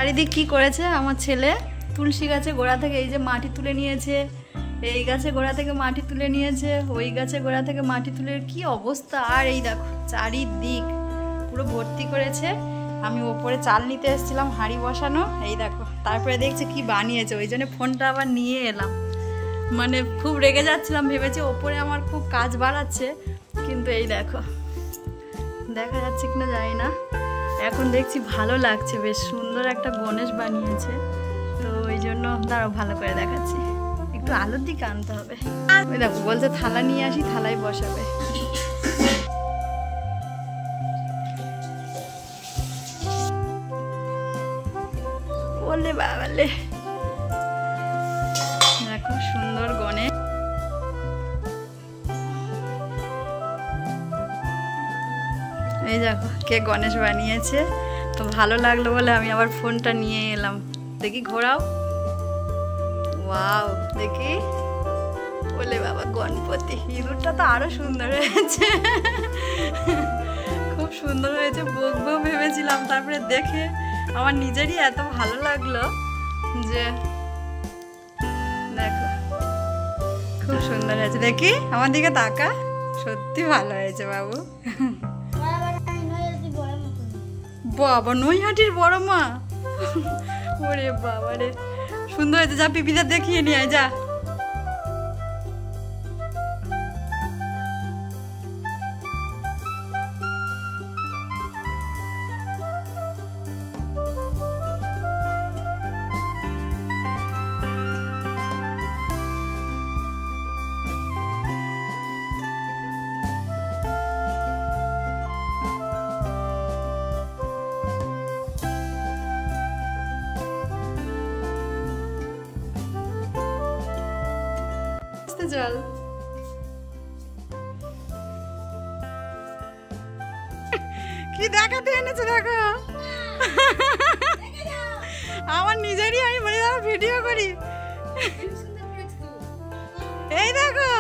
চারিদিক কি করেছে আমার ছেলে, তুলসী গাছে গোড়া থেকে এই যে মাটি তুলে নিয়েছে, এই গাছে গোড়া থেকে মাটি তুলে নিয়েছে, ওই গাছে গোড়া থেকে মাটি তুলে কি অবস্থা। আর এই দেখো চারিদিক পুরো ভর্তি করেছে। আমি ওপরে চাল নিতে এসেছিলাম হাঁড়ি বসানো, এই দেখো তারপরে দেখছি কি বানিয়েছে, ওই জন্য ফোনটা আবার নিয়ে এলাম। মানে খুব রেগে যাচ্ছিলাম, ভেবেছি ওপরে আমার খুব কাজ বাড়াচ্ছে, কিন্তু এই দেখো দেখা যাচ্ছে কিনা জানি না। এখন দেখছি ভালো লাগছে, বেশ সুন্দর একটা গণেশ বানিয়েছে। তো ওই জন্য দাঁড়াও ভালো করে দেখাচ্ছি, একটু আলোর দিকে আনতে হবে। ওই দেখো বলছে থালা নিয়ে আসি, থালায় বসাবে। বললে বাবালে দেখো সুন্দর গণেশ। এই দেখো কে গণেশ বানিয়েছে। তো ভালো লাগলো বলে আমি আবার ফোনটা নিয়ে এলাম। দেখি ঘোরাও, ওয়াও দেখি। বলে বাবা গণপতি, ইঁদুরটা তো আরো সুন্দর হয়েছে, খুব সুন্দর হয়েছে। বকবো ভেবেছিলাম, তারপরে দেখে আমার নিজেরই এত ভালো লাগলো যে দেখো খুব সুন্দর হয়েছে। দেখি আমার দিকে তাকা, সত্যি ভালো হয়েছে বাবু। বাবা নৈহাটির বড় মা, ওরে বাবা রে সুন্দর হয়েছে। যা পিপিদের দেখিয়ে নিয়ে আয় যা। জল কি দেখাতে এনেছে দেখো, আমার নিজেরই আমি বলি ভিডিও করি। এই দেখো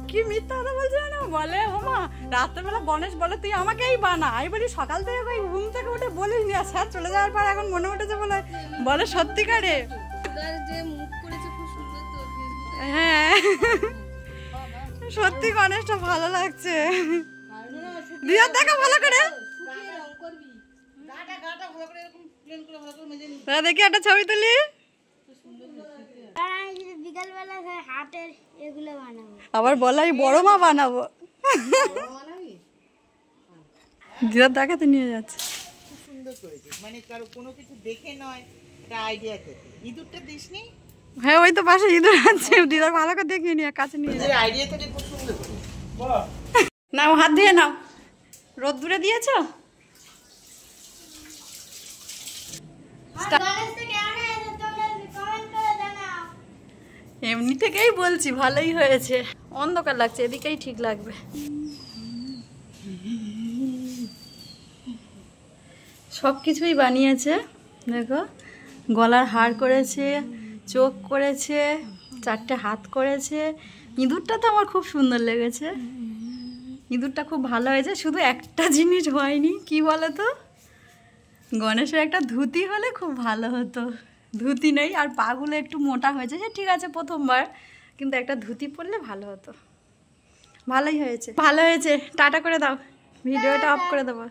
কি মিথ্যা কথা বলছে না, বলে হোমা রাত্রেবেলা গণেশ বলে তুই আমাকেই বানা। আমি বলি সকাল থেকে ওই ঘুম থেকে উঠে বলিস নি, স্যার চলে যাওয়ার পর এখন মনে উঠেছে বলে বলে সত্যিকারে। হ্যাঁ সত্যি গণেশটা ভালো লাগছে। দিয়ার দেখা ভালো করে দেখি একটা ছবি তুলি। আবার বলাই বড় মা বানাবো, দিদার দেখাতে নিয়ে যাচ্ছে। মানে কারো কোনো কিছু দেখে নয়, একটা আইডিয়া থেকে। ইঁদুরটা দিসনি? হ্যাঁ ওই তো পাশে ইঁদুর আছে, দিদার ভালো করে দেখিয়ে নিয়ে কাছে নিয়ে যাচ্ছে। আইডিয়া থেকে খুব সুন্দর করে নাও হাত ধুয়ে নাও, রোদ দূরে দিয়েছ। এমনি থেকেই বলছি ভালোই হয়েছে, অন্ধকার লাগছে, এদিকেই ঠিক লাগবে। সব কিছুই বানিয়েছে দেখো, গলার হার করেছে, চোখ করেছে, চারটে হাত করেছে। ইঁদুরটা তো আমার খুব সুন্দর লেগেছে, ইঁদুরটা খুব ভালো হয়েছে। শুধু একটা জিনিস হয়নি, কি বলো তো, গণেশের একটা ধুতি হলে খুব ভালো হতো। ধুতি নেই, আর পাগুলো একটু মোটা হয়েছে, সে ঠিক আছে প্রথমবার, কিন্তু একটা ধুতি পরলে ভালো হতো। ভালোই হয়েছে, ভালো হয়েছে। টাটা করে দাও, ভিডিওটা অফ করে দেবো।